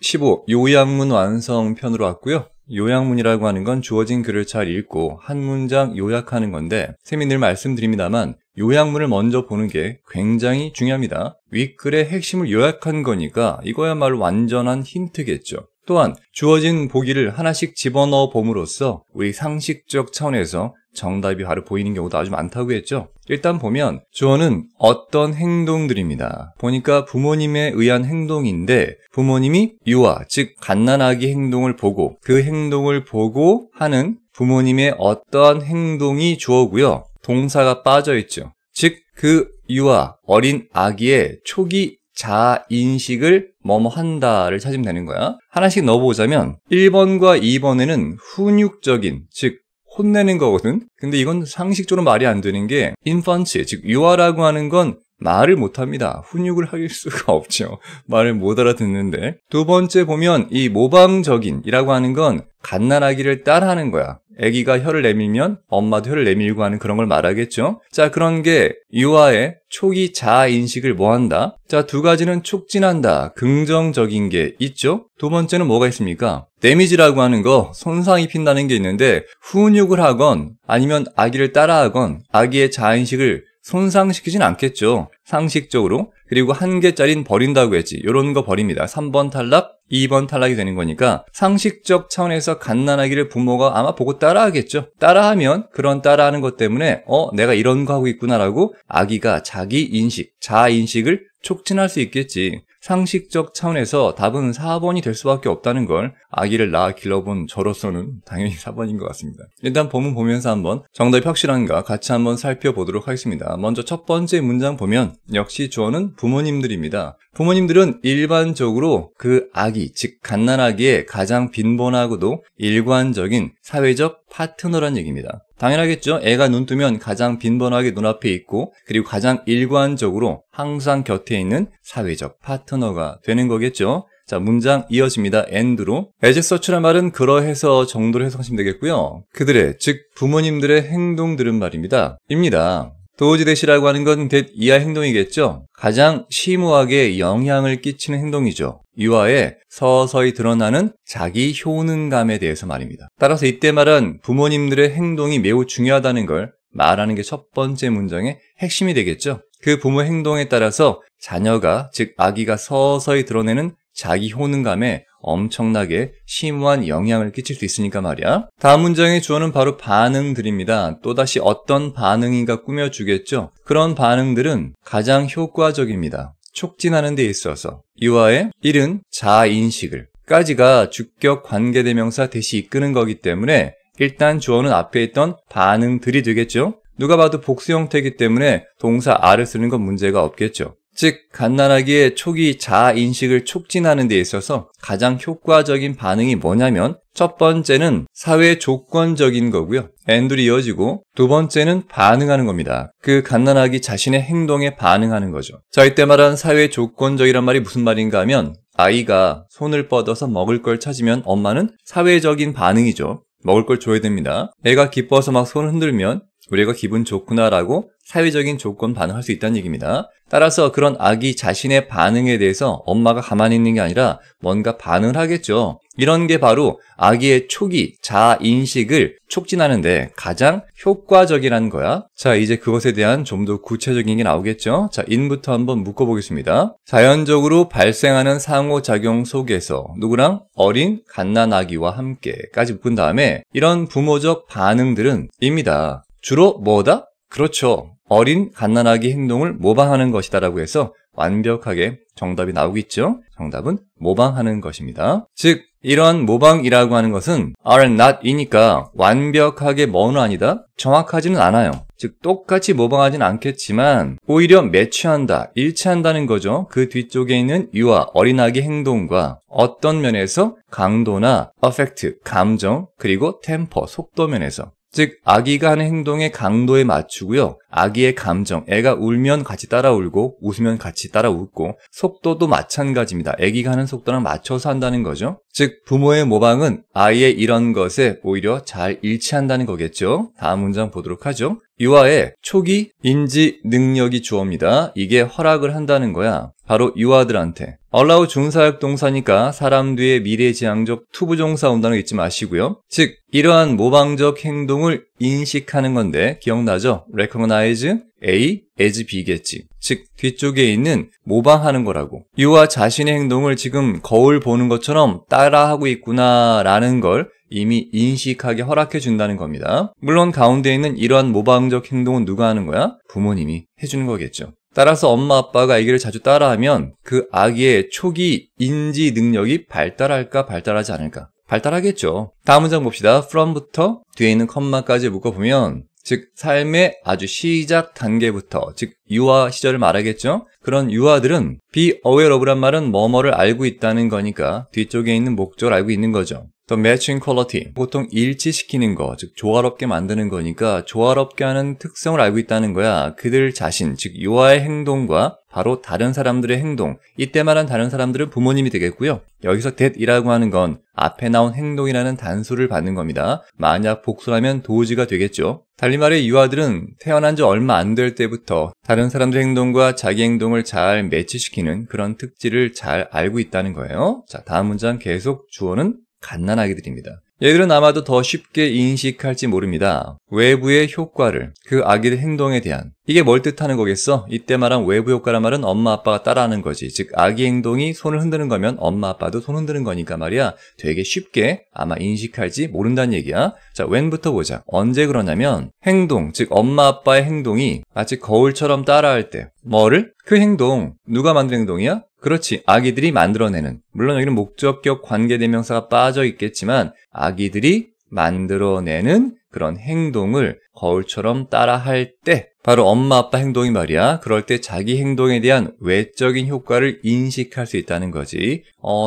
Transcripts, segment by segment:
15. 요약문 완성 편으로 왔고요. 요약문이라고 하는 건 주어진 글을 잘 읽고 한 문장 요약하는 건데 쌤이 늘 말씀드립니다만 요약문을 먼저 보는 게 굉장히 중요합니다. 윗글의 핵심을 요약한 거니까 이거야말로 완전한 힌트겠죠. 또한 주어진 보기를 하나씩 집어넣어 봄으로써 우리 상식적 차원에서 정답이 바로 보이는 경우도 아주 많다고 했죠. 일단 보면 주어는 어떤 행동들입니다. 보니까 부모님에 의한 행동인데 부모님이 유아, 즉 갓난아기 행동을 보고 그 행동을 보고 하는 부모님의 어떠한 행동이 주어고요. 동사가 빠져 있죠. 즉 그 유아, 어린 아기의 초기 자인식을 뭐뭐 한다를 찾으면 되는 거야. 하나씩 넣어보자면 1번과 2번에는 훈육적인, 즉 혼내는 거거든. 근데 이건 상식적으로 말이 안 되는 게 인펀트, 즉 유아라고 하는 건 말을 못합니다. 훈육을 할 수가 없죠. 말을 못 알아듣는데. 두 번째 보면 이 모방적인이라고 하는 건 갓난아기를 따라하는 거야. 아기가 혀를 내밀면 엄마도 혀를 내밀고 하는 그런 걸 말하겠죠. 자, 그런 게 유아의 초기 자아인식을 뭐한다? 자, 두 가지는 촉진한다. 긍정적인 게 있죠. 두 번째는 뭐가 있습니까? 데미지라고 하는 거, 손상 입힌다는 게 있는데 훈육을 하건 아니면 아기를 따라하건 아기의 자아인식을 손상시키진 않겠죠. 상식적으로. 그리고 한 개짜리는 버린다고 했지. 이런 거 버립니다. 3번 탈락, 2번 탈락이 되는 거니까 상식적 차원에서 갓난아기를 부모가 아마 보고 따라하겠죠. 따라하면 그런 따라하는 것 때문에 내가 이런 거 하고 있구나라고 아기가 자기 인식, 자아인식을 촉진할 수 있겠지. 상식적 차원에서 답은 4번이 될 수밖에 없다는 걸 아기를 낳아 길러본 저로서는 당연히 4번인 것 같습니다. 일단 본문 보면서 한번 정답이 확실한가 같이 한번 살펴보도록 하겠습니다. 먼저 첫 번째 문장 보면 역시 주어는 부모님들입니다. 부모님들은 일반적으로 그 아기, 즉 갓난아기의 가장 빈번하고도 일관적인 사회적 파트너란 얘기입니다. 당연하겠죠. 애가 눈 뜨면 가장 빈번하게 눈앞에 있고 그리고 가장 일관적으로 항상 곁에 있는 사회적 파트너가 되는 거겠죠. 자, 문장 이어집니다. and로. as such란 말은 그러해서 정도로 해석하시면 되겠고요. 그들의, 즉 부모님들의 행동들은 말입니다. 입니다. 도지대시라고 하는 건 that 이하 행동이겠죠. 가장 심오하게 영향을 끼치는 행동이죠. 유아에 서서히 드러나는 자기 효능감에 대해서 말입니다. 따라서 이때 말한 부모님들의 행동이 매우 중요하다는 걸 말하는 게 첫 번째 문장의 핵심이 되겠죠. 그 부모 행동에 따라서 자녀가, 즉 아기가 서서히 드러내는 자기 효능감에 엄청나게 심오한 영향을 끼칠 수 있으니까 말이야. 다음 문장의 주어는 바로 반응들입니다. 또다시 어떤 반응인가 꾸며주겠죠. 그런 반응들은 가장 효과적입니다. 촉진하는 데 있어서 유아의 이른 자아인식을 까지가 주격 관계대명사 대시 이끄는 거기 때문에 일단 주어는 앞에 있던 반응들이 되겠죠. 누가 봐도 복수 형태이기 때문에 동사 are를 쓰는 건 문제가 없겠죠. 즉 갓난아기의 초기 자아인식을 촉진하는 데 있어서 가장 효과적인 반응이 뭐냐면 첫 번째는 사회 조건적인 거고요. and로 이어지고 두 번째는 반응하는 겁니다. 그 갓난아기 자신의 행동에 반응하는 거죠. 자, 이때 말한 사회 조건적이란 말이 무슨 말인가 하면 아이가 손을 뻗어서 먹을 걸 찾으면 엄마는 사회적인 반응이죠. 먹을 걸 줘야 됩니다. 애가 기뻐서 막 손을 흔들면 우리가 기분 좋구나라고 사회적인 조건 반응할 수 있다는 얘기입니다. 따라서 그런 아기 자신의 반응에 대해서 엄마가 가만히 있는 게 아니라 뭔가 반응을 하겠죠. 이런 게 바로 아기의 초기 자아인식을 촉진하는데 가장 효과적이라는 거야. 자, 이제 그것에 대한 좀 더 구체적인 게 나오겠죠. 자, 인부터 한번 묶어보겠습니다. 자연적으로 발생하는 상호작용 속에서 누구랑? 어린 갓난아기와 함께까지 묶은 다음에 이런 부모적 반응들은 입니다. 주로 뭐다? 그렇죠. 어린 갓난아기 행동을 모방하는 것이다라고 해서 완벽하게 정답이 나오겠죠. 정답은 모방하는 것입니다. 즉 이러한 모방이라고 하는 것은 are not 이니까 완벽하게 뭐는 아니다? 정확하지는 않아요. 즉 똑같이 모방하지는 않겠지만 오히려 매치한다, 일치한다는 거죠. 그 뒤쪽에 있는 유아, 어린아기 행동과 어떤 면에서 강도나 affect, 감정, 그리고 temper, 속도 면에서 즉 아기가 하는 행동의 강도에 맞추고요. 아기의 감정, 애가 울면 같이 따라 울고 웃으면 같이 따라 웃고 속도도 마찬가지입니다. 아기가 하는 속도랑 맞춰서 한다는 거죠. 즉 부모의 모방은 아이의 이런 것에 오히려 잘 일치한다는 거겠죠. 다음 문장 보도록 하죠. 유아의 초기 인지 능력이 주어입니다. 이게 허락을 한다는 거야. 바로 유아들한테. allow 준사역 동사니까 사람 뒤에 미래지향적 투부정사 온다는 거 잊지 마시고요. 즉 이러한 모방적 행동을 인식하는 건데 기억나죠? recognize A as B겠지. 즉 뒤쪽에 있는 모방하는 거라고. 유아 자신의 행동을 지금 거울 보는 것처럼 따라하고 있구나라는 걸 이미 인식하게 허락해 준다는 겁니다. 물론 가운데 있는 이러한 모방적 행동은 누가 하는 거야? 부모님이 해주는 거겠죠. 따라서 엄마 아빠가 아기를 자주 따라하면 그 아기의 초기 인지 능력이 발달할까 발달하지 않을까? 발달하겠죠. 다음 문장 봅시다. from부터 뒤에 있는 컴마까지 묶어보면 즉 삶의 아주 시작 단계부터 즉 유아 시절을 말하겠죠. 그런 유아들은 be aware of란 말은 뭐뭐를 알고 있다는 거니까 뒤쪽에 있는 목적을 알고 있는 거죠. 또 matching quality, 보통 일치시키는 거, 즉 조화롭게 만드는 거니까 조화롭게 하는 특성을 알고 있다는 거야. 그들 자신, 즉 유아의 행동과 바로 다른 사람들의 행동, 이때 말한 다른 사람들은 부모님이 되겠고요. 여기서 that이라고 하는 건 앞에 나온 행동이라는 단수를 받는 겁니다. 만약 복수라면 도지가 되겠죠. 달리 말해 유아들은 태어난 지 얼마 안 될 때부터 다른 사람들의 행동과 자기 행동을 잘 매치시키는 그런 특질을 잘 알고 있다는 거예요. 자, 다음 문장 계속 주어는 갓난아기들입니다. 얘들은 아마도 더 쉽게 인식할지 모릅니다. 외부의 효과를, 그 아기의 행동에 대한. 이게 뭘 뜻하는 거겠어? 이때 말한 외부 효과란 말은 엄마 아빠가 따라하는 거지. 즉 아기 행동이 손을 흔드는 거면 엄마 아빠도 손 흔드는 거니까 말이야. 되게 쉽게 아마 인식할지 모른다는 얘기야. 자, when부터 보자. 언제 그러냐면 행동, 즉 엄마 아빠의 행동이 마치 거울처럼 따라할 때. 뭐를? 그 행동. 누가 만든 행동이야? 그렇지. 아기들이 만들어내는. 물론 여기는 목적격 관계대명사가 빠져 있겠지만 아기들이 만들어내는 그런 행동을 거울처럼 따라할 때 바로 엄마 아빠 행동이 말이야. 그럴 때 자기 행동에 대한 외적인 효과를 인식할 수 있다는 거지.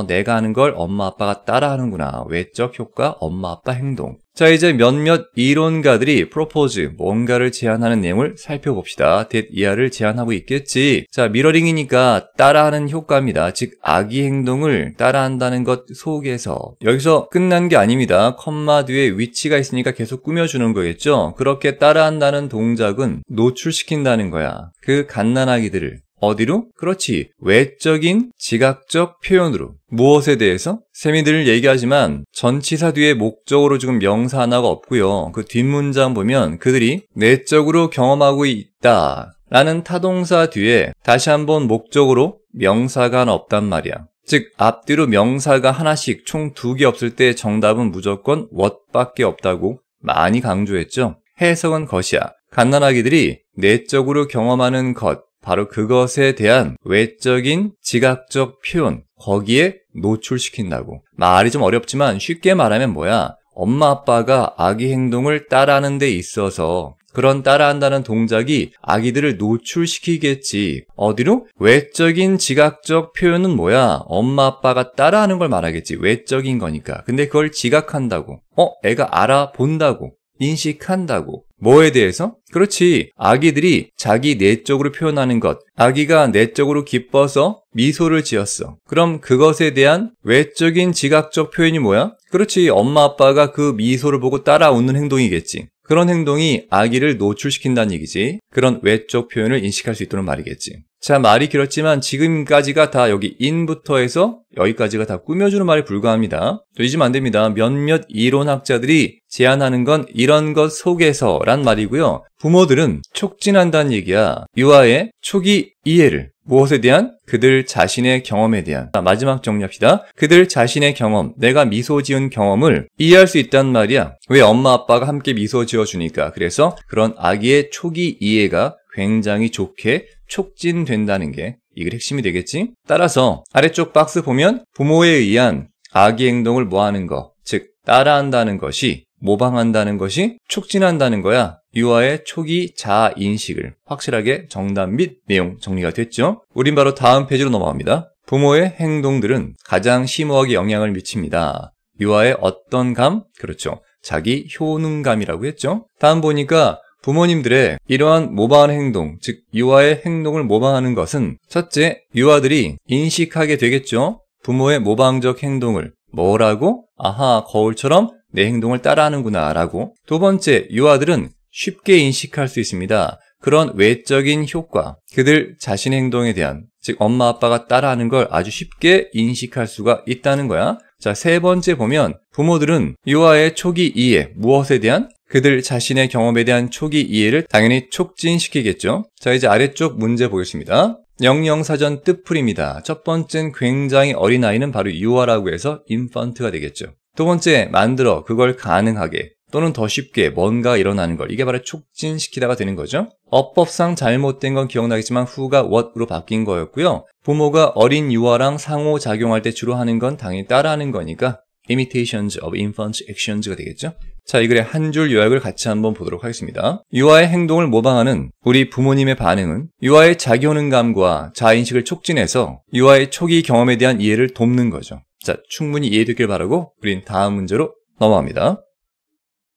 내가 하는 걸 엄마 아빠가 따라하는구나. 외적 효과 엄마 아빠 행동. 자, 이제 몇몇 이론가들이 propose, 뭔가를 제안하는 내용을 살펴봅시다. that 이하를 제안하고 있겠지. 자, 미러링이니까 따라하는 효과입니다. 즉 아기 행동을 따라한다는 것 속에서 여기서 끝난 게 아닙니다. 컴마 뒤에 위치가 있으니까 계속 꾸며주는 거겠죠. 그렇게 따라한다는 동작은 노출시킨다는 거야. 그 갓난아기들을. 어디로? 그렇지. 외적인 지각적 표현으로. 무엇에 대해서? 쌤이 늘 얘기하지만 전치사 뒤에 목적으로 지금 명사 하나가 없고요. 그 뒷문장 보면 그들이 내적으로 경험하고 있다 라는 타동사 뒤에 다시 한번 목적으로 명사가 하나 없단 말이야. 즉 앞뒤로 명사가 하나씩 총 2개 없을 때 정답은 무조건 what밖에 없다고 많이 강조했죠. 해석은 것이야. 갓난아기들이 내적으로 경험하는 것, 바로 그것에 대한 외적인 지각적 표현, 거기에 노출시킨다고. 말이 좀 어렵지만 쉽게 말하면 뭐야? 엄마 아빠가 아기 행동을 따라하는 데 있어서 그런 따라한다는 동작이 아기들을 노출시키겠지. 어디로? 외적인 지각적 표현은 뭐야? 엄마 아빠가 따라하는 걸 말하겠지. 외적인 거니까. 근데 그걸 지각한다고. 애가 알아본다고. 인식한다고. 뭐에 대해서? 그렇지. 아기들이 자기 내적으로 표현하는 것. 아기가 내적으로 기뻐서 미소를 지었어. 그럼 그것에 대한 외적인 지각적 표현이 뭐야? 그렇지. 엄마 아빠가 그 미소를 보고 따라 웃는 행동이겠지. 그런 행동이 아기를 노출시킨다는 얘기지. 그런 외적 표현을 인식할 수 있도록 말이겠지. 자, 말이 길었지만 지금까지가 다 여기 in부터 해서 여기까지가 다 꾸며주는 말에 불과합니다. 또 잊으면 안 됩니다. 몇몇 이론학자들이 제안하는 건 이런 것 속에서 란 말이고요. 부모들은 촉진한다는 얘기야. 유아의 초기 이해를. 무엇에 대한? 그들 자신의 경험에 대한. 자, 마지막 정리합시다. 그들 자신의 경험, 내가 미소 지은 경험을 이해할 수 있단 말이야. 왜? 엄마 아빠가 함께 미소 지어주니까. 그래서 그런 아기의 초기 이해가 굉장히 좋게 촉진된다는 게 이게 핵심이 되겠지? 따라서 아래쪽 박스 보면 부모에 의한 아기 행동을 뭐하는 거, 즉 따라한다는 것이, 모방한다는 것이 촉진한다는 거야. 유아의 초기 자아 인식을. 확실하게 정답 및 내용 정리가 됐죠? 우린 바로 다음 페이지로 넘어갑니다. 부모의 행동들은 가장 심오하게 영향을 미칩니다. 유아의 어떤 감? 그렇죠. 자기 효능감이라고 했죠? 다음 보니까 부모님들의 이러한 모방하는 행동, 즉 유아의 행동을 모방하는 것은 첫째, 유아들이 인식하게 되겠죠. 부모의 모방적 행동을. 뭐라고? 아하, 거울처럼 내 행동을 따라하는구나 라고. 두 번째, 유아들은 쉽게 인식할 수 있습니다. 그런 외적인 효과, 그들 자신의 행동에 대한, 즉 엄마 아빠가 따라하는 걸 아주 쉽게 인식할 수가 있다는 거야. 자, 세 번째 보면 부모들은 유아의 초기 이해, 무엇에 대한? 그들 자신의 경험에 대한 초기 이해를 당연히 촉진시키겠죠. 자, 이제 아래쪽 문제 보겠습니다. 영영사전 뜻풀이입니다. 첫 번째는 굉장히 어린 아이는 바로 유아라고 해서 인펀트가 되겠죠. 두 번째, 만들어, 그걸 가능하게 또는 더 쉽게 뭔가 일어나는 걸, 이게 바로 촉진시키다가 되는 거죠. 어법상 잘못된 건 기억나겠지만 who가 what으로 바뀐 거였고요. 부모가 어린 유아랑 상호작용할 때 주로 하는 건 당연히 따라하는 거니까 imitations of infant actions가 되겠죠. 자, 이 글의 한 줄 요약을 같이 한번 보도록 하겠습니다. 유아의 행동을 모방하는 우리 부모님의 반응은 유아의 자기효능감과 자아인식을 촉진해서 유아의 초기 경험에 대한 이해를 돕는 거죠. 자, 충분히 이해되길 바라고 우린 다음 문제로 넘어갑니다.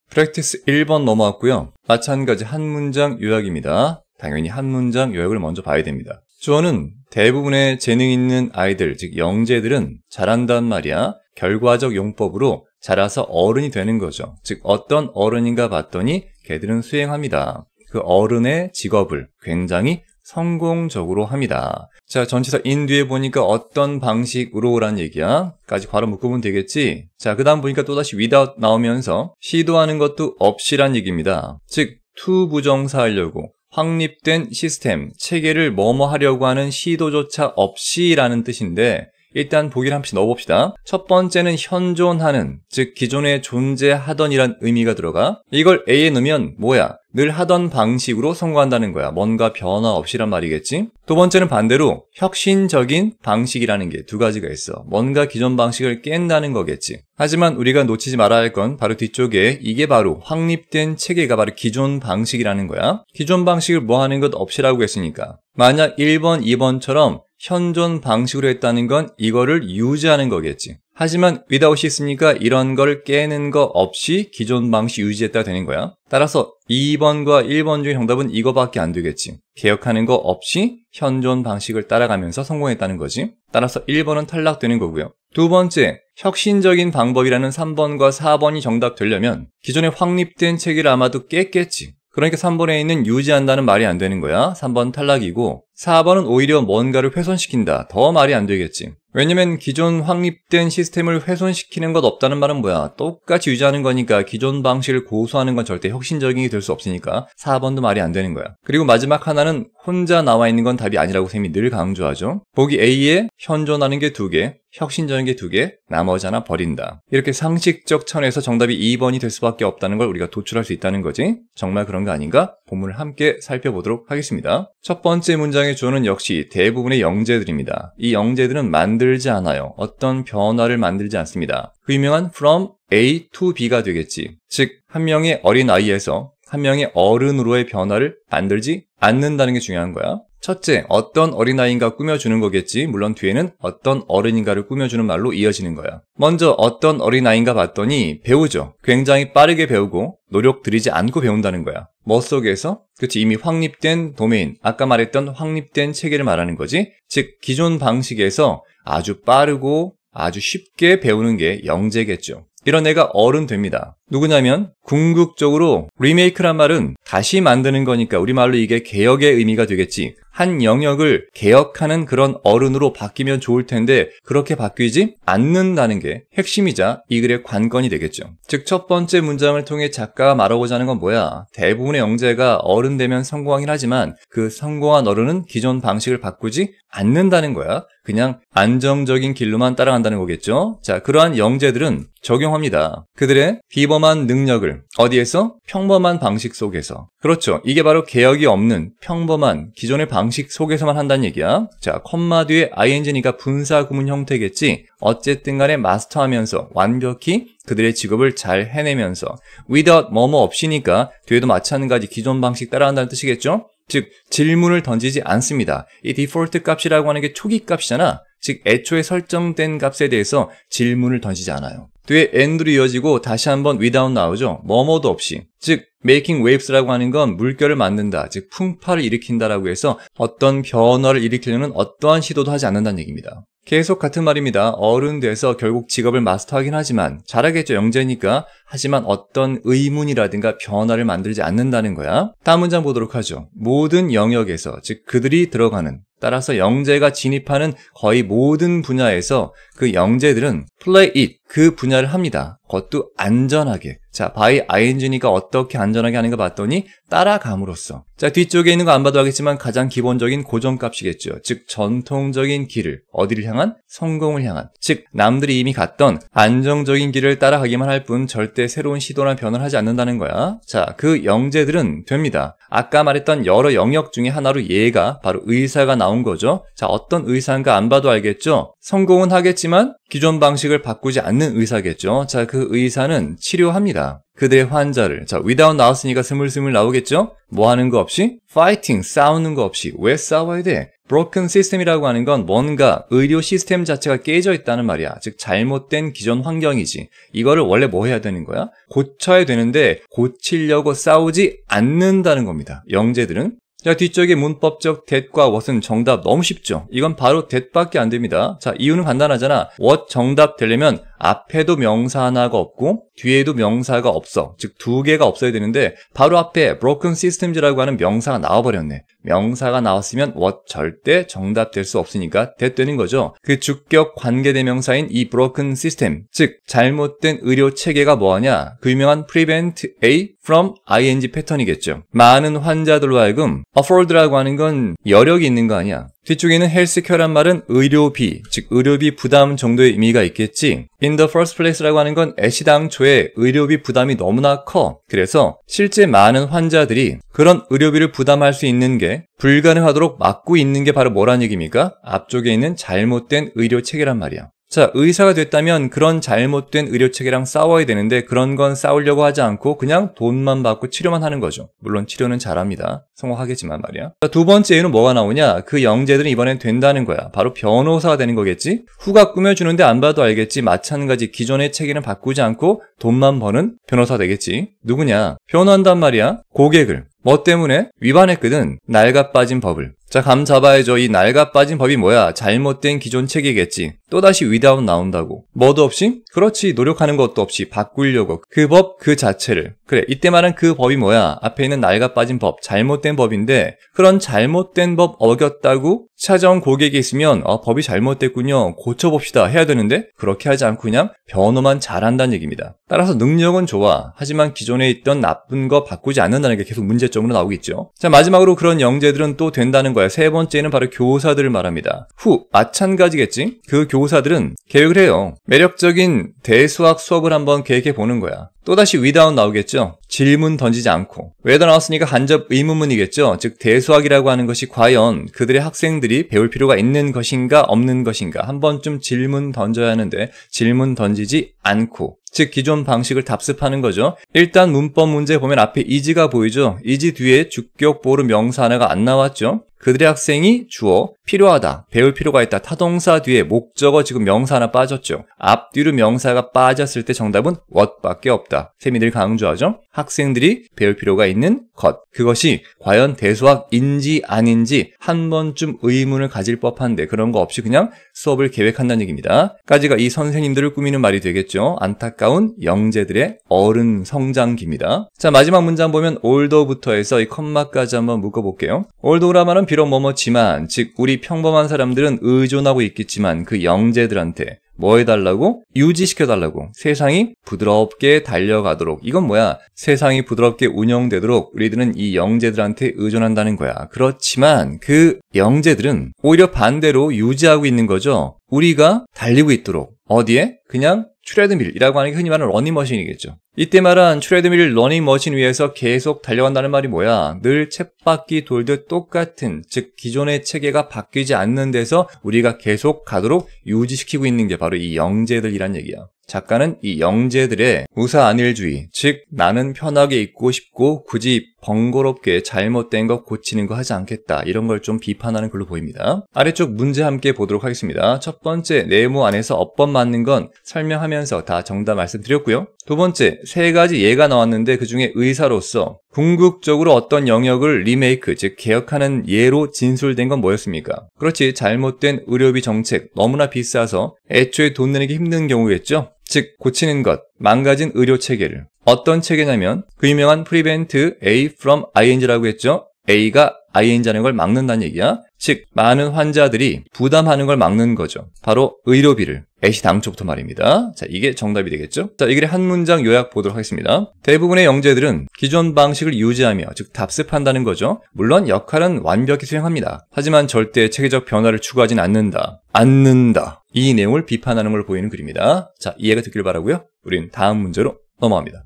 프랙티스 1번 넘어왔고요. 마찬가지 한 문장 요약입니다. 당연히 한 문장 요약을 먼저 봐야 됩니다. 주어는 대부분의 재능 있는 아이들, 즉 영재들은 잘한단 말이야. 결과적 용법으로 자라서 어른이 되는 거죠. 즉 어떤 어른인가 봤더니 걔들은 수행합니다. 그 어른의 직업을 굉장히 성공적으로 합니다. 자, 전치사 in 뒤에 보니까 어떤 방식으로란 얘기야. 까지 괄호 묶으면 되겠지. 자, 그 다음 보니까 또다시 without 나오면서 시도하는 것도 없이란 얘기입니다. 즉 to 부정사 하려고 확립된 시스템, 체계를 뭐뭐 하려고 하는 시도조차 없이라는 뜻인데 일단 보기를 한 번씩 넣어봅시다. 첫 번째는 현존하는, 즉 기존에 존재하던이란 의미가 들어가. 이걸 A에 넣으면 뭐야? 늘 하던 방식으로 성공한다는 거야. 뭔가 변화 없이란 말이겠지. 두 번째는 반대로 혁신적인 방식이라는 게 두 가지가 있어. 뭔가 기존 방식을 깬다는 거겠지. 하지만 우리가 놓치지 말아야 할 건 바로 뒤쪽에 이게 바로 확립된 체계가 바로 기존 방식이라는 거야. 기존 방식을 뭐 하는 것 없이라고 했으니까. 만약 1번, 2번처럼 현존 방식으로 했다는 건 이거를 유지하는 거겠지. 하지만 without이 있으니까 이런 걸 깨는 거 없이 기존 방식 유지했다 되는 거야. 따라서 2번과 1번 중에 정답은 이거밖에 안 되겠지. 개혁하는 거 없이 현존 방식을 따라가면서 성공했다는 거지. 따라서 1번은 탈락되는 거고요. 두 번째, 혁신적인 방법이라는 3번과 4번이 정답 되려면 기존에 확립된 체계를 아마도 깼겠지. 그러니까 3번에 있는 유지한다는 말이 안 되는 거야. 3번 탈락이고 4번은 오히려 뭔가를 훼손시킨다. 더 말이 안 되겠지. 왜냐면 기존 확립된 시스템을 훼손시키는 것 없다는 말은 뭐야? 똑같이 유지하는 거니까 기존 방식을 고수하는 건 절대 혁신적인 게 될 수 없으니까 4번도 말이 안 되는 거야. 그리고 마지막 하나는 혼자 나와 있는 건 답이 아니라고 쌤이 늘 강조하죠. 보기 A에 현존하는 게 2개, 혁신적인 게 2개, 나머지 하나 버린다. 이렇게 상식적 차원에서 정답이 2번이 될 수밖에 없다는 걸 우리가 도출할 수 있다는 거지. 정말 그런 거 아닌가? 본문을 함께 살펴보도록 하겠습니다. 첫 번째 문장의 주어는 역시 대부분의 영재들입니다. 이 영재들은 만들지 않아요. 어떤 변화를 만들지 않습니다. 그 유명한 from A to B가 되겠지. 즉, 한 명의 어린 아이에서 한 명의 어른으로의 변화를 만들지 않는다는 게 중요한 거야. 첫째, 어떤 어린아이인가 꾸며주는 거겠지. 물론 뒤에는 어떤 어른인가를 꾸며주는 말로 이어지는 거야. 먼저 어떤 어린아이인가 봤더니 배우죠. 굉장히 빠르게 배우고 노력 들이지 않고 배운다는 거야. 뭐 속에서? 그치, 이미 확립된 도메인, 아까 말했던 확립된 체계를 말하는 거지. 즉, 기존 방식에서 아주 빠르고 아주 쉽게 배우는 게 영재겠죠. 이런 애가 어른 됩니다. 누구냐면 궁극적으로 리메이크란 말은 다시 만드는 거니까 우리말로 이게 개혁의 의미가 되겠지. 한 영역을 개혁하는 그런 어른으로 바뀌면 좋을 텐데 그렇게 바뀌지 않는다는 게 핵심이자 이 글의 관건이 되겠죠. 즉 첫 번째 문장을 통해 작가가 말하고자 하는 건 뭐야? 대부분의 영재가 어른 되면 성공하긴 하지만 그 성공한 어른은 기존 방식을 바꾸지 않는다는 거야. 그냥 안정적인 길로만 따라간다는 거겠죠. 자, 그러한 영재들은 적용합니다. 그들의 비범한 능력을 어디에서? 평범한 방식 속에서. 그렇죠. 이게 바로 개혁이 없는 평범한 기존의 방식 속에서만 한다는 얘기야. 자, 콤마 뒤에 ing니까 분사 구문 형태겠지. 어쨌든 간에 마스터하면서 완벽히 그들의 직업을 잘 해내면서 without 뭐뭐 없이니까 뒤에도 마찬가지 기존 방식 따라간다는 뜻이겠죠. 즉 질문을 던지지 않습니다. 이 디폴트 값이라고 하는 게 초기 값이잖아. 즉 애초에 설정된 값에 대해서 질문을 던지지 않아요. 뒤에 and로 이어지고 다시 한번 without 나오죠. 뭐뭐도 없이. 즉 making waves라고 하는 건 물결을 만든다. 즉 풍파를 일으킨다라고 해서 어떤 변화를 일으키려는 어떠한 시도도 하지 않는다는 얘기입니다. 계속 같은 말입니다. 어른 돼서 결국 직업을 마스터하긴 하지만 잘하겠죠. 영재니까. 하지만 어떤 의문이라든가 변화를 만들지 않는다는 거야. 다음 문장 보도록 하죠. 모든 영역에서, 즉 그들이 들어가는, 따라서 영재가 진입하는 거의 모든 분야에서 그 영재들은 play it, 그 분야를 합니다. 그것도 안전하게. 자, by ing니까 어떻게 안전하게 하는가 봤더니 따라감으로써. 자, 뒤쪽에 있는 거 안 봐도 알겠지만 가장 기본적인 고정값이겠죠. 즉 전통적인 길을, 어디를 향한? 성공을 향한. 즉 남들이 이미 갔던 안정적인 길을 따라가기만 할 뿐 절대 새로운 시도나 변화를 하지 않는다는 거야. 자, 그 영재들은 됩니다. 아까 말했던 여러 영역 중에 하나로 얘가 바로 의사가 나온 거죠. 자, 어떤 의사인가 안 봐도 알겠죠? 성공은 하겠지만 기존 방식을 바꾸지 않는 의사겠죠. 자, 그 의사는 치료합니다. 그들의 환자를. 자, without 나왔으니까 스물스물 나오겠죠? 뭐 하는 거 없이? fighting, 싸우는 거 없이. 왜 싸워야 돼? broken system이라고 하는 건 뭔가 의료 시스템 자체가 깨져 있다는 말이야. 즉 잘못된 기존 환경이지. 이거를 원래 뭐 해야 되는 거야? 고쳐야 되는데 고치려고 싸우지 않는다는 겁니다. 영재들은. 자, 뒤쪽에 문법적 that과 what은 정답 너무 쉽죠? 이건 바로 that밖에 안 됩니다. 자, 이유는 간단하잖아. what 정답 되려면 앞에도 명사 하나가 없고 뒤에도 명사가 없어. 즉 두 개가 없어야 되는데 바로 앞에 broken systems라고 하는 명사가 나와버렸네. 명사가 나왔으면 what 절대 정답 될 수 없으니까 that 되는 거죠. 그 주격 관계대명사인 이 broken system, 즉 잘못된 의료 체계가 뭐하냐? 그 유명한 prevent A from ing 패턴이겠죠. 많은 환자들로 하여금 afford라고 하는 건 여력이 있는 거 아니야. 뒤쪽에 있는 healthcare란 말은 의료비, 즉 의료비 부담 정도의 의미가 있겠지. In the first place라고 하는 건 애시당초에 의료비 부담이 너무나 커. 그래서 실제 많은 환자들이 그런 의료비를 부담할 수 있는 게 불가능하도록 막고 있는 게 바로 뭐란 얘기입니까? 앞쪽에 있는 잘못된 의료 체계란 말이야. 자, 의사가 됐다면 그런 잘못된 의료체계랑 싸워야 되는데 그런 건 싸우려고 하지 않고 그냥 돈만 받고 치료만 하는 거죠. 물론 치료는 잘합니다. 성공하겠지만 말이야. 자, 두 번째 이유는 뭐가 나오냐? 그 영재들은 이번엔 된다는 거야. 바로 변호사가 되는 거겠지? 후가 꾸며주는데 안 봐도 알겠지? 마찬가지 기존의 체계는 바꾸지 않고 돈만 버는 변호사 되겠지? 누구냐? 변호한단 말이야. 고객을. 뭐 때문에? 위반했거든. 낡아 빠진 법을. 자, 감 잡아야죠. 이 낡아 빠진 법이 뭐야? 잘못된 기존 체계겠지. 또다시 without 나온다고. 뭐도 없이? 그렇지. 노력하는 것도 없이 바꾸려고. 그 법 그 자체를. 그래, 이때 말한 그 법이 뭐야? 앞에 있는 낡아 빠진 법, 잘못된 법인데 그런 잘못된 법 어겼다고 찾아온 고객이 있으면 법이 잘못됐군요. 고쳐봅시다 해야 되는데 그렇게 하지 않고 그냥 변호만 잘한다는 얘기입니다. 따라서 능력은 좋아. 하지만 기존에 있던 나쁜 거 바꾸지 않는다는 게 계속 문제점으로 나오겠죠. 자, 마지막으로 그런 영재들은 또 된다는 거야. 세 번째는 바로 교사들을 말합니다. 마찬가지겠지? 그 교사들은 계획을 해요. 매력적인 대수학 수업을 한번 계획해 보는 거야. 또다시 without 나오겠죠? 질문 던지지 않고. 왜도 나왔으니까 간접 의문문이겠죠? 즉 대수학이라고 하는 것이 과연 그들의 학생들이 배울 필요가 있는 것인가 없는 것인가 한 번쯤 질문 던져야 하는데 질문 던지지 않고, 즉 기존 방식을 답습하는 거죠. 일단 문법 문제 보면 앞에 is가 보이죠? is 뒤에 주격 보루 명사 하나가 안 나왔죠? 그들의 학생이 주어, 필요하다, 배울 필요가 있다, 타동사 뒤에 목적어 지금 명사 하나 빠졌죠. 앞뒤로 명사가 빠졌을 때 정답은 what밖에 없다. 셈이 늘 강조하죠. 학생들이 배울 필요가 있는 것, 그것이 과연 대수학인지 아닌지 한 번쯤 의문을 가질 법한데 그런 거 없이 그냥 수업을 계획한다는 얘기입니다. 까지가 이 선생님들을 꾸미는 말이 되겠죠. 안타까운 영재들의 어른 성장기입니다. 자, 마지막 문장 보면 older부터 해서 이 컴마까지 한번 묶어볼게요. older라 말은 비록 뭐뭐지만, 즉 우리 평범한 사람들은 의존하고 있겠지만 그 영재들한테 뭐 해달라고? 유지시켜달라고. 세상이 부드럽게 달려가도록. 이건 뭐야? 세상이 부드럽게 운영되도록 우리들은 이 영재들한테 의존한다는 거야. 그렇지만 그 영재들은 오히려 반대로 유지하고 있는 거죠. 우리가 달리고 있도록. 어디에? 그냥 트레드밀이라고 하는 게 흔히 말하는 러닝머신이겠죠. 이때 말한 트레드밀 러닝머신 위에서 계속 달려간다는 말이 뭐야? 늘 쳇바퀴 돌듯 똑같은, 즉 기존의 체계가 바뀌지 않는 데서 우리가 계속 가도록 유지시키고 있는 게 바로 이 영재들이란 얘기야. 작가는 이 영재들의 우사안일주의, 즉 나는 편하게 있고 싶고 굳이 번거롭게 잘못된 거 고치는 거 하지 않겠다, 이런 걸 좀 비판하는 글로 보입니다. 아래쪽 문제 함께 보도록 하겠습니다. 첫 번째, 네모 안에서 업법 맞는 건 설명하면서 다 정답 말씀드렸고요. 두 번째, 세 가지 예가 나왔는데 그중에 의사로서 궁극적으로 어떤 영역을 리메이크, 즉 개혁하는 예로 진술된 건 뭐였습니까? 그렇지, 잘못된 의료비 정책, 너무나 비싸서 애초에 돈 내는 게 힘든 경우겠죠? 즉 고치는 것, 망가진 의료 체계를. 어떤 체계냐면 그 유명한 prevent A from ING라고 했죠? A가 ING 하는 걸 막는다는 얘기야. 즉 많은 환자들이 부담하는 걸 막는 거죠. 바로 의료비를. 애시당초부터 말입니다. 자, 이게 정답이 되겠죠? 자, 이 글의 한 문장 요약 보도록 하겠습니다. 대부분의 영재들은 기존 방식을 유지하며, 즉 답습한다는 거죠. 물론 역할은 완벽히 수행합니다. 하지만 절대 체계적 변화를 추구하진 않는다. 이 내용을 비판하는 걸 보이는 글입니다. 자, 이해가 됐길 바라고요. 우린 다음 문제로 넘어갑니다.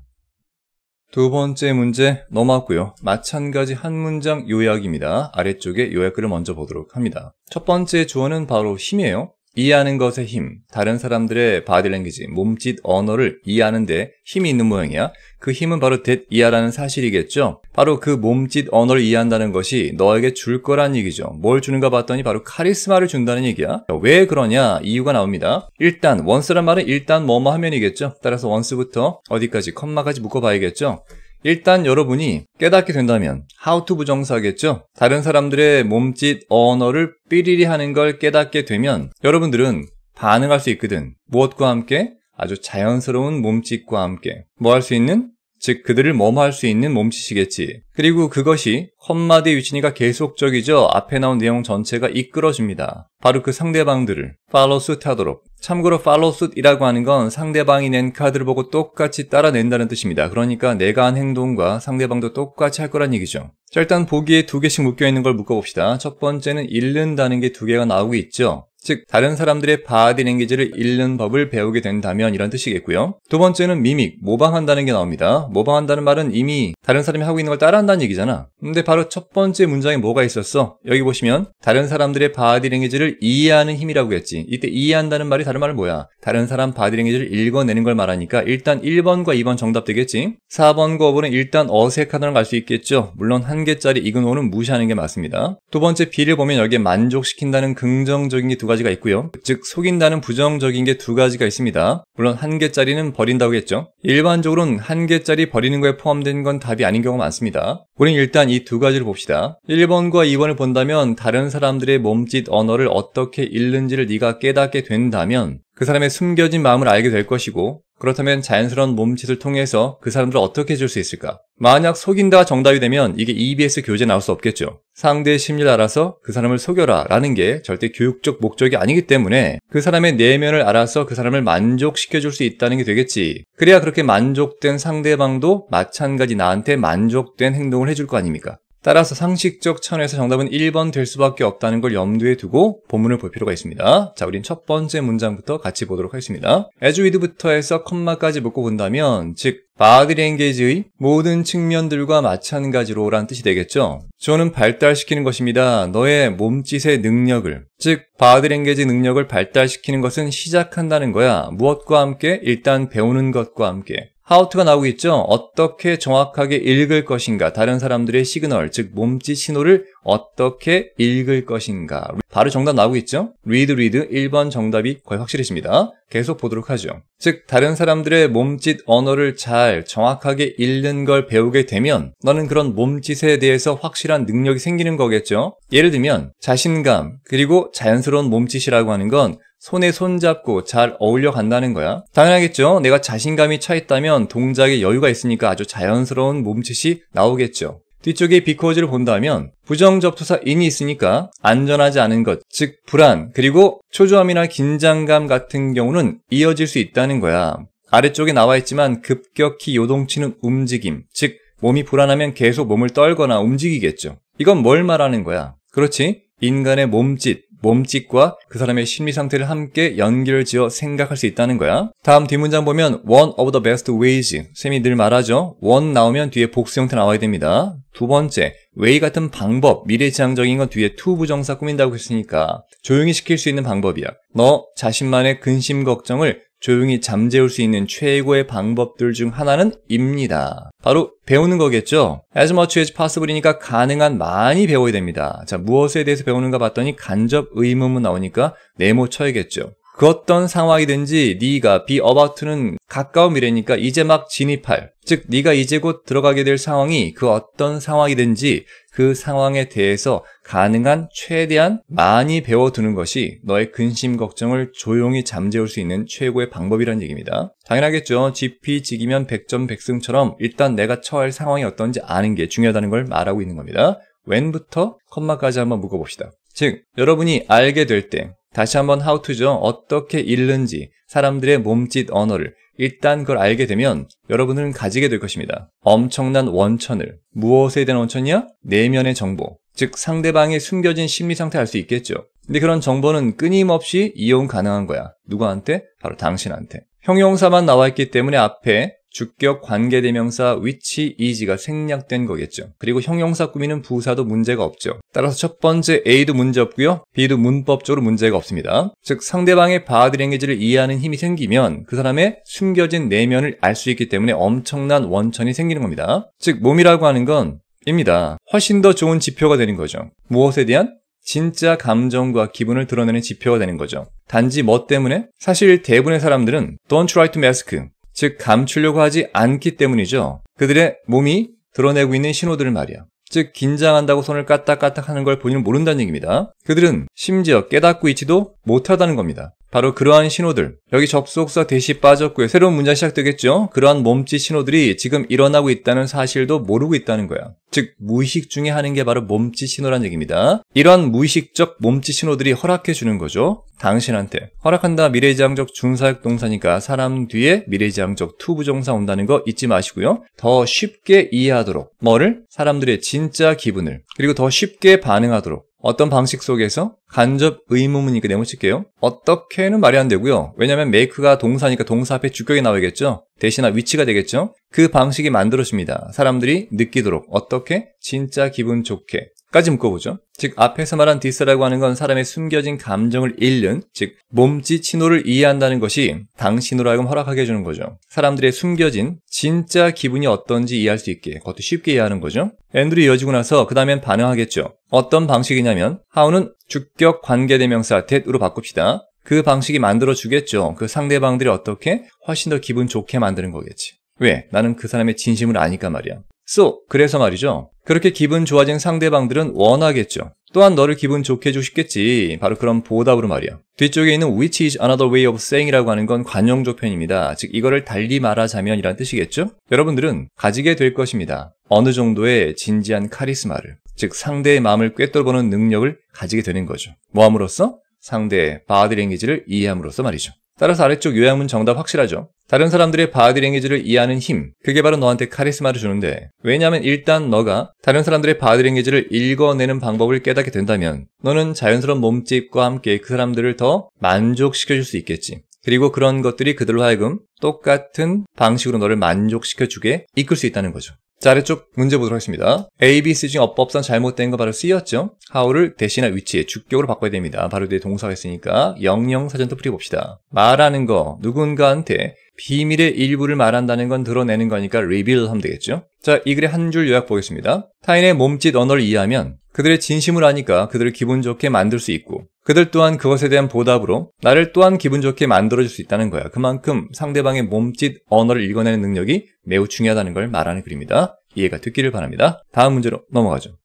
두 번째 문제 넘어왔고요. 마찬가지 한 문장 요약입니다. 아래쪽에 요약글을 먼저 보도록 합니다. 첫 번째 주어는 바로 힘이에요. 이해하는 것의 힘, 다른 사람들의 바디랭귀지, 몸짓, 언어를 이해하는데 힘이 있는 모양이야. 그 힘은 바로 that 이하라는 사실이겠죠. 바로 그 몸짓, 언어를 이해한다는 것이 너에게 줄 거란 얘기죠. 뭘 주는가 봤더니 바로 카리스마를 준다는 얘기야. 왜 그러냐? 이유가 나옵니다. 일단 once란 말은 일단 뭐뭐 하면이겠죠. 따라서 once부터 어디까지, 컴마까지 묶어봐야겠죠. 일단 여러분이 깨닫게 된다면 how to 부정사겠죠. 다른 사람들의 몸짓, 언어를 삐리리 하는 걸 깨닫게 되면 여러분들은 반응할 수 있거든. 무엇과 함께? 아주 자연스러운 몸짓과 함께. 뭐 할 수 있는? 즉 그들을 뭐뭐 할 수 있는 몸짓이겠지. 그리고 그것이 컴마디의 위치니까 계속적이죠. 앞에 나온 내용 전체가 이끌어줍니다. 바로 그 상대방들을 follow suit 하도록. 참고로 follow suit이라고 하는 건 상대방이 낸 카드를 보고 똑같이 따라낸다는 뜻입니다. 그러니까 내가 한 행동과 상대방도 똑같이 할 거란 얘기죠. 자, 일단 보기에 두 개씩 묶여있는 걸 묶어봅시다. 첫 번째는 읽는다는 게 두 개가 나오고 있죠. 즉 다른 사람들의 바디랭귀지를 읽는 법을 배우게 된다면 이런 뜻이겠고요. 두 번째는 미믹, 모방한다는 게 나옵니다. 모방한다는 말은 이미 다른 사람이 하고 있는 걸 따라한다는 얘기잖아. 근데 바로 첫 번째 문장에 뭐가 있었어? 여기 보시면 다른 사람들의 바디랭귀지를 이해하는 힘이라고 했지. 이때 이해한다는 말이 다른 말은 뭐야? 다른 사람 바디랭귀지를 읽어내는 걸 말하니까 일단 1번과 2번 정답 되겠지. 4번과 5번은 일단 어색하다는 걸 알 수 있겠죠. 물론 한 개짜리 이그노는 무시하는 게 맞습니다. 두 번째 B를 보면 여기에 만족시킨다는 긍정적인 게 두 가지가 있고요. 즉 속인다는 부정적인 게 두 가지가 있습니다. 물론 한 개짜리는 버린다고 했죠. 일반적으로는 한 개짜리 버리는 거에 포함된 건 답이 아닌 경우가 많습니다. 우린 일단 이 두 가지를 봅시다. 1번과 2번을 본다면 다른 사람들의 몸짓, 언어를 어떻게 읽는지를 네가 깨닫게 된다면 그 사람의 숨겨진 마음을 알게 될 것이고, 그렇다면 자연스러운 몸짓을 통해서 그 사람들을 어떻게 해줄 수 있을까? 만약 속인다가 정답이 되면 이게 EBS 교재 나올 수 없겠죠. 상대의 심리를 알아서 그 사람을 속여라 라는 게 절대 교육적 목적이 아니기 때문에 그 사람의 내면을 알아서 그 사람을 만족시켜줄 수 있다는 게 되겠지. 그래야 그렇게 만족된 상대방도 마찬가지 나한테 만족된 행동을 해줄 거 아닙니까? 따라서 상식적 차원에서 정답은 1번 될 수밖에 없다는 걸 염두에 두고 본문을 볼 필요가 있습니다. 자, 우린 첫 번째 문장부터 같이 보도록 하겠습니다. as with부터 해서 컴마까지 묶고 본다면, 즉 body language의 모든 측면들과 마찬가지로 라는 뜻이 되겠죠. 주어는 발달시키는 것입니다. 너의 몸짓의 능력을, 즉 body language 능력을 발달시키는 것은 시작한다는 거야. 무엇과 함께? 일단 배우는 것과 함께. how to가 나오고 있죠. 어떻게 정확하게 읽을 것인가, 다른 사람들의 시그널, 즉 몸짓 신호를 어떻게 읽을 것인가. 바로 정답 나오고 있죠. read 1번 정답이 거의 확실해집니다. 계속 보도록 하죠. 즉 다른 사람들의 몸짓, 언어를 잘 정확하게 읽는 걸 배우게 되면 너는 그런 몸짓에 대해서 확실한 능력이 생기는 거겠죠. 예를 들면 자신감, 그리고 자연스러운 몸짓이라고 하는 건 손에 손잡고 잘 어울려 간다는 거야. 당연하겠죠. 내가 자신감이 차 있다면 동작에 여유가 있으니까 아주 자연스러운 몸짓이 나오겠죠. 뒤쪽에 because를 본다면 부정접두사 in이 있으니까 안전하지 않은 것, 즉 불안, 그리고 초조함이나 긴장감 같은 경우는 이어질 수 있다는 거야. 아래쪽에 나와 있지만 급격히 요동치는 움직임, 즉 몸이 불안하면 계속 몸을 떨거나 움직이겠죠. 이건 뭘 말하는 거야? 그렇지? 인간의 몸짓, 몸짓과 그 사람의 심리 상태를 함께 연결지어 생각할 수 있다는 거야. 다음 뒷문장 보면 one of the best ways. 쌤이 늘 말하죠. one 나오면 뒤에 복수 형태 나와야 됩니다. 두 번째, way 같은 방법, 미래지향적인 건 뒤에 to 부정사 꾸민다고 했으니까 조용히 시킬 수 있는 방법이야. 너 자신만의 근심 걱정을 조용히 잠재울 수 있는 최고의 방법들 중 하나는 입니다. 바로 배우는 거겠죠? as much as possible이니까 가능한 많이 배워야 됩니다. 자, 무엇에 대해서 배우는가 봤더니 간접 의문문 나오니까 네모 쳐야겠죠. 그 어떤 상황이든지 네가 be about to는 가까운 미래니까 이제 막 진입할, 즉 네가 이제 곧 들어가게 될 상황이 그 어떤 상황이든지 그 상황에 대해서 가능한 최대한 많이 배워두는 것이 너의 근심 걱정을 조용히 잠재울 수 있는 최고의 방법이라는 얘기입니다. 당연하겠죠. 지피지기면 백전백승처럼 일단 내가 처할 상황이 어떤지 아는 게 중요하다는 걸 말하고 있는 겁니다. when부터 컴마까지 한번 묶어봅시다. 즉 여러분이 알게 될 때 다시 한번 how to죠. 어떻게 읽는지 사람들의 몸짓 언어를 일단 그걸 알게 되면 여러분은 가지게 될 것입니다. 엄청난 원천을. 무엇에 대한 원천이야? 내면의 정보. 즉 상대방의 숨겨진 심리 상태 알 수 있겠죠. 근데 그런 정보는 끊임없이 이용 가능한 거야. 누구한테? 바로 당신한테. 형용사만 나와 있기 때문에 앞에 주격 관계대명사 which is가 생략된 거겠죠. 그리고 형용사 꾸미는 부사도 문제가 없죠. 따라서 첫 번째 A도 문제 없고요. B도 문법적으로 문제가 없습니다. 즉 상대방의 body language를 이해하는 힘이 생기면 그 사람의 숨겨진 내면을 알 수 있기 때문에 엄청난 원천이 생기는 겁니다. 즉 몸이라고 하는 건 입니다. 훨씬 더 좋은 지표가 되는 거죠. 무엇에 대한? 진짜 감정과 기분을 드러내는 지표가 되는 거죠. 단지 뭐 때문에? 사실 대부분의 사람들은 don't try to mask, 즉 감추려고 하지 않기 때문이죠. 그들의 몸이 드러내고 있는 신호들을 말이야. 즉 긴장한다고 손을 까딱까딱 하는 걸 본인은 모른다는 얘기입니다. 그들은 심지어 깨닫고 있지도 못하다는 겁니다. 바로 그러한 신호들, 여기 접속사 대시 빠졌고요. 새로운 문장 시작되겠죠. 그러한 몸짓 신호들이 지금 일어나고 있다는 사실도 모르고 있다는 거야. 즉 무의식 중에 하는 게 바로 몸짓 신호라는 얘기입니다. 이러한 무의식적 몸짓 신호들이 허락해 주는 거죠. 당신한테. 허락한다 미래지향적 준사역 동사니까 사람 뒤에 미래지향적 to 부정사 온다는 거 잊지 마시고요. 더 쉽게 이해하도록 뭐를? 사람들의 진짜 기분을, 그리고 더 쉽게 반응하도록 어떤 방식 속에서 간접 의문문이니까 네모칠게요. 어떻게는 말이 안 되고요. 왜냐하면 make가 동사니까 동사 앞에 주격이 나오겠죠. 대신에 위치가 되겠죠. 그 방식이 만들어집니다. 사람들이 느끼도록 어떻게? 진짜 기분 좋게 까지 묶어보죠. 즉 앞에서 말한 this라고 하는 건 사람의 숨겨진 감정을 읽는, 즉 몸짓 신호를 이해한다는 것이 당신으로 하여금 허락하게 해주는 거죠. 사람들의 숨겨진 진짜 기분이 어떤지 이해할 수 있게, 그것도 쉽게 이해하는 거죠. and로 이어지고 나서 그 다음엔 반응하겠죠. 어떤 방식이냐면 how는 주격 관계대명사 that으로 바꿉시다. 그 방식이 만들어주겠죠. 그 상대방들이 어떻게? 훨씬 더 기분 좋게 만드는 거겠지. 왜? 나는 그 사람의 진심을 아니까 말이야. So, 그래서 말이죠. 그렇게 기분 좋아진 상대방들은 원하겠죠. 또한 너를 기분 좋게 해주고 싶겠지. 바로 그런 보답으로 말이야. 뒤쪽에 있는 which is another way of saying 이라고 하는 건 관용조 편입니다. 즉 이거를 달리 말하자면 이란 뜻이겠죠. 여러분들은 가지게 될 것입니다. 어느 정도의 진지한 카리스마를, 즉 상대의 마음을 꿰뚫어보는 능력을 가지게 되는 거죠. 뭐 함으로써? 상대의 바디 랭귀지를 이해함으로써 말이죠. 따라서 아래쪽 요약문 정답 확실하죠. 다른 사람들의 바디 랭귀지를 이해하는 힘, 그게 바로 너한테 카리스마를 주는데, 왜냐하면 일단 너가 다른 사람들의 바디 랭귀지를 읽어내는 방법을 깨닫게 된다면 너는 자연스러운 몸짓과 함께 그 사람들을 더 만족시켜줄 수 있겠지. 그리고 그런 것들이 그들로 하여금 똑같은 방식으로 너를 만족시켜주게 이끌 수 있다는 거죠. 자, 아래쪽 문제 보도록 하겠습니다. A, B, C 중 어법상 잘못된 거 바로 C였죠. how를 대신할 위치에 주격으로 바꿔야 됩니다. 바로 뒤에 동사가 있으니까 영영사전도 풀이봅시다. 말하는 거, 누군가한테 비밀의 일부를 말한다는 건 드러내는 거니까 reveal 하면 되겠죠. 자, 이 글의 한 줄 요약 보겠습니다. 타인의 몸짓 언어를 이해하면 그들의 진심을 아니까 그들을 기분 좋게 만들 수 있고, 그들 또한 그것에 대한 보답으로 나를 또한 기분 좋게 만들어줄 수 있다는 거야. 그만큼 상대방의 몸짓 언어를 읽어내는 능력이 매우 중요하다는 걸 말하는 글입니다. 이해가 됐기를 바랍니다. 다음 문제로 넘어가죠.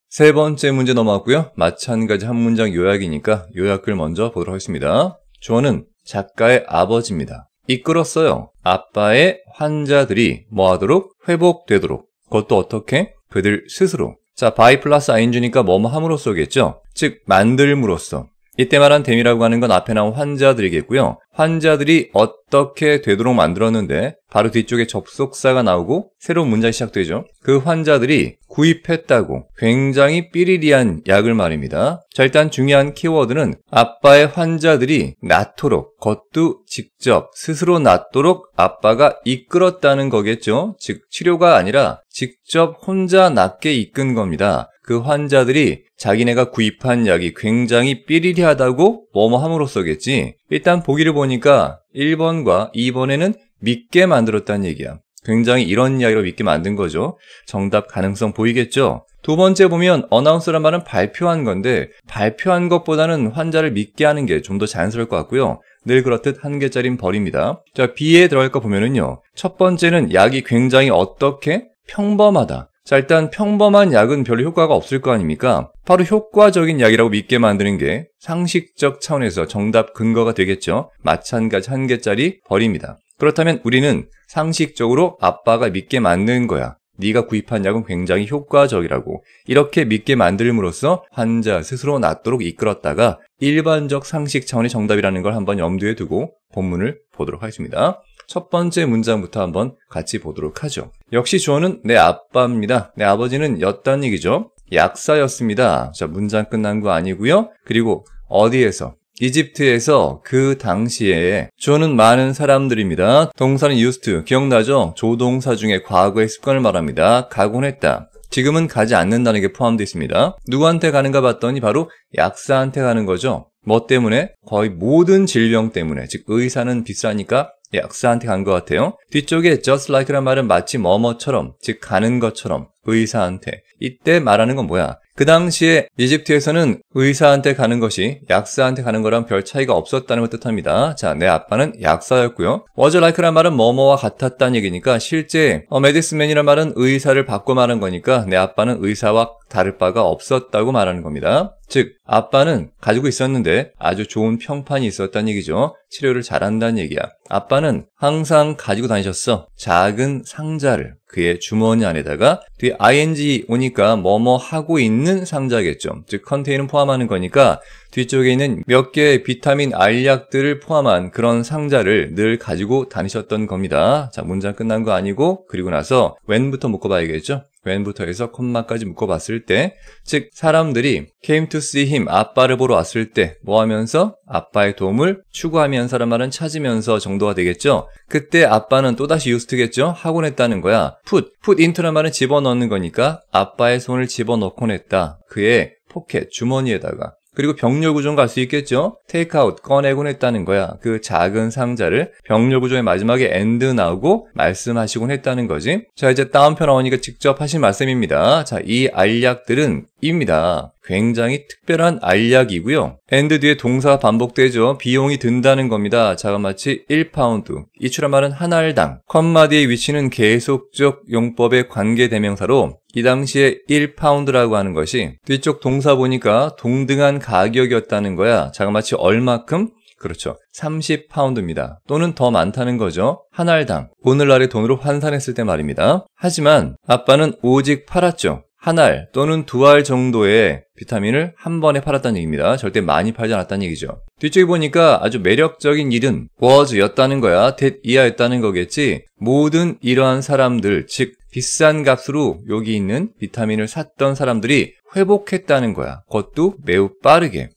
세 번째 문제 넘어갔고요. 마찬가지 한 문장 요약이니까 요약글 먼저 보도록 하겠습니다. 주어는 작가의 아버지입니다. 이끌었어요. 아빠의 환자들이 뭐하도록? 회복되도록. 그것도 어떻게? 그들 스스로. 자, by 플러스 ing니까 뭐뭐 함으로써겠죠. 즉 만들므로써. 이때 말한 댐이라고 하는 건 앞에 나온 환자들이겠고요. 환자들이 어떻게 되도록 만들었는데 바로 뒤쪽에 접속사가 나오고 새로운 문장이 시작되죠. 그 환자들이 구입했다고 굉장히 삐리리한 약을 말입니다. 자, 일단 중요한 키워드는 아빠의 환자들이 낫도록, 그것도 직접 스스로 낫도록 아빠가 이끌었다는 거겠죠. 즉 치료가 아니라 직접 혼자 낫게 이끈 겁니다. 그 환자들이 자기네가 구입한 약이 굉장히 삐리리하다고 뭐뭐 함으로써겠지. 일단 보기를 보니까 1번과 2번에는 믿게 만들었다는 얘기야. 굉장히 이런 이야기로 믿게 만든 거죠. 정답 가능성 보이겠죠? 두 번째 보면 어나운서란 말은 발표한 건데 발표한 것보다는 환자를 믿게 하는 게 좀 더 자연스러울 것 같고요. 늘 그렇듯 한 개짜리는 버립니다. 자, B에 들어갈 거 보면은요. 첫 번째는 약이 굉장히 어떻게? 평범하다. 자, 일단 평범한 약은 별로 효과가 없을 거 아닙니까? 바로 효과적인 약이라고 믿게 만드는 게 상식적 차원에서 정답 근거가 되겠죠. 마찬가지 한 개짜리 버립니다. 그렇다면 우리는 상식적으로 아빠가 믿게 만드는 거야. 네가 구입한 약은 굉장히 효과적이라고 이렇게 믿게 만들므로써 환자 스스로 낫도록 이끌었다가 일반적 상식 차원의 정답이라는 걸 한번 염두에 두고 본문을 보도록 하겠습니다. 첫 번째 문장부터 한번 같이 보도록 하죠. 역시 주어는 내 아빠입니다. 내 아버지는 였다는 얘기죠. 약사였습니다. 자, 문장 끝난 거 아니고요. 그리고 어디에서? 이집트에서 그 당시에 주어는 많은 사람들입니다. 동사는 used to, 기억나죠? 조동사 중에 과거의 습관을 말합니다. 가곤 했다. 지금은 가지 않는다는 게 포함되어 있습니다. 누구한테 가는가 봤더니 바로 약사한테 가는 거죠. 뭐 때문에? 거의 모든 질병 때문에. 즉 의사는 비싸니까 약사한테 간 것 같아요. 뒤쪽에 just like란 말은 마치 뭐뭐처럼, 즉 가는 것처럼 의사한테. 이때 말하는 건 뭐야? 그 당시에 이집트에서는 의사한테 가는 것이 약사한테 가는 거랑 별 차이가 없었다는 걸 뜻합니다. 자, 내 아빠는 약사였고요. was like란 말은 뭐뭐와 같았다는 얘기니까 실제 medicine이란 말은 의사를 바꿔 말한 거니까 내 아빠는 의사와 다를 바가 없었다고 말하는 겁니다. 즉 아빠는 가지고 있었는데 아주 좋은 평판이 있었다는 얘기죠. 치료를 잘한다는 얘기야. 아빠는 항상 가지고 다니셨어. 작은 상자를 그의 주머니 안에다가 뒤에 ing 오니까 뭐뭐 하고 있는 상자겠죠. 즉 컨테이너는 포함하는 거니까 뒤쪽에 있는 몇 개의 비타민 알약들을 포함한 그런 상자를 늘 가지고 다니셨던 겁니다. 자, 문장 끝난 거 아니고 그리고 나서 when부터 묶어봐야겠죠. when부터 해서 콤마까지 묶어봤을 때, 즉 사람들이 came to see him, 아빠를 보러 왔을 때 뭐 하면서? 아빠의 도움을 추구하면서란 말은 찾으면서 정도가 되겠죠. 그때 아빠는 또다시 used겠죠. 하곤 했다는 거야. put into란 말은 집어넣는 거니까 아빠의 손을 집어넣곤 했다. 그의 포켓, 주머니에다가. 그리고 병렬 구조는 갈 수 있겠죠. take out, 꺼내곤 했다는 거야. 그 작은 상자를 병렬 구조의 마지막에 and 나오고 말씀하시곤 했다는 거지. 자, 이제 다운표 나오니까 직접 하신 말씀입니다. 자, 이 알약들은 입니다. 굉장히 특별한 알약이고요. and 뒤에 동사가 반복되죠. 비용이 든다는 겁니다. 자그마치 1파운드. 이출한 말은 한 알당. 컴마 뒤의 위치는 계속적 용법의 관계대명사로 이 당시에 1파운드라고 하는 것이 뒤쪽 동사 보니까 동등한 가격이었다는 거야. 자그마치 얼마큼? 그렇죠. 30파운드입니다. 또는 더 많다는 거죠. 한 알당. 오늘날의 돈으로 환산했을 때 말입니다. 하지만 아빠는 오직 팔았죠. 한 알 또는 두 알 정도의 비타민을 한 번에 팔았다는 얘기입니다. 절대 많이 팔지 않았다는 얘기죠. 뒤쪽에 보니까 아주 매력적인 일은 was였다는 거야. that 이하였다는 거겠지. 모든 이러한 사람들, 즉 비싼 값으로 여기 있는 비타민을 샀던 사람들이 회복했다는 거야. 그것도 매우 빠르게.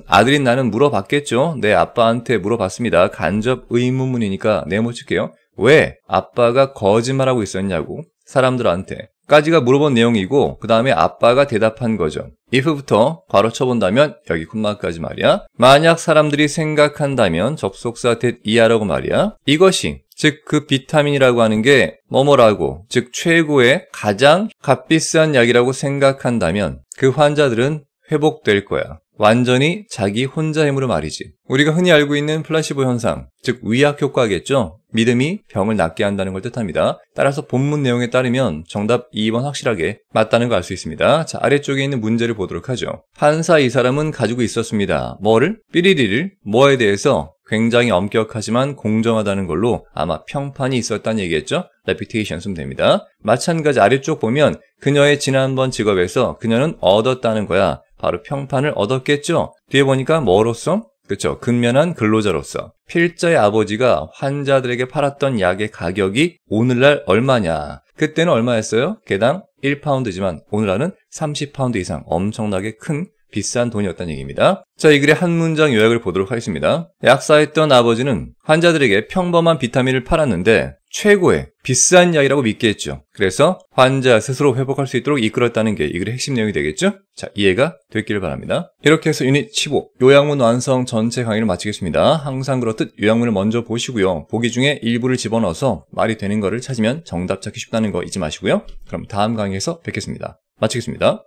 아들인 나는 물어봤겠죠. 내 아빠한테 물어봤습니다. 간접 의문문이니까 네모칠게요. 왜 아빠가 거짓말하고 있었냐고 사람들한테 까지가 물어본 내용이고 그 다음에 아빠가 대답한 거죠. if부터 괄호 쳐본다면 여기 콤마까지 말이야. 만약 사람들이 생각한다면 접속사 that 이하라고 말이야. 이것이 즉 그 비타민이라고 하는 게 뭐뭐라고 즉 최고의 가장 값비싼 약이라고 생각한다면 그 환자들은 회복될 거야. 완전히 자기 혼자 힘으로 말이지. 우리가 흔히 알고 있는 플라시보 현상, 즉 위약 효과겠죠. 믿음이 병을 낫게 한다는 걸 뜻합니다. 따라서 본문 내용에 따르면 정답 2번 확실하게 맞다는 걸 알 수 있습니다. 자, 아래쪽에 있는 문제를 보도록 하죠. 판사 이 사람은 가지고 있었습니다. 뭐를? 삐리리를 뭐에 대해서 굉장히 엄격하지만 공정하다는 걸로 아마 평판이 있었다는 얘기겠죠? reputation 쓰면 됩니다. 마찬가지 아래쪽 보면 그녀의 지난번 직업에서 그녀는 얻었다는 거야. 바로 평판을 얻었겠죠. 뒤에 보니까 뭐로써? 그렇죠. 근면한 근로자로서. 필자의 아버지가 환자들에게 팔았던 약의 가격이 오늘날 얼마냐. 그때는 얼마였어요? 개당 1파운드지만 오늘날은 30파운드 이상 엄청나게 큰 비싼 돈이었다는 얘기입니다. 자, 이 글의 한 문장 요약을 보도록 하겠습니다. 약사였던 아버지는 환자들에게 평범한 비타민을 팔았는데 최고의 비싼 약이라고 믿게 했죠. 그래서 환자 스스로 회복할 수 있도록 이끌었다는 게 이 글의 핵심 내용이 되겠죠? 자, 이해가 됐기를 바랍니다. 이렇게 해서 유닛 15 요약문 완성 전체 강의를 마치겠습니다. 항상 그렇듯 요약문을 먼저 보시고요. 보기 중에 일부를 집어넣어서 말이 되는 거를 찾으면 정답 찾기 쉽다는 거 잊지 마시고요. 그럼 다음 강의에서 뵙겠습니다. 마치겠습니다.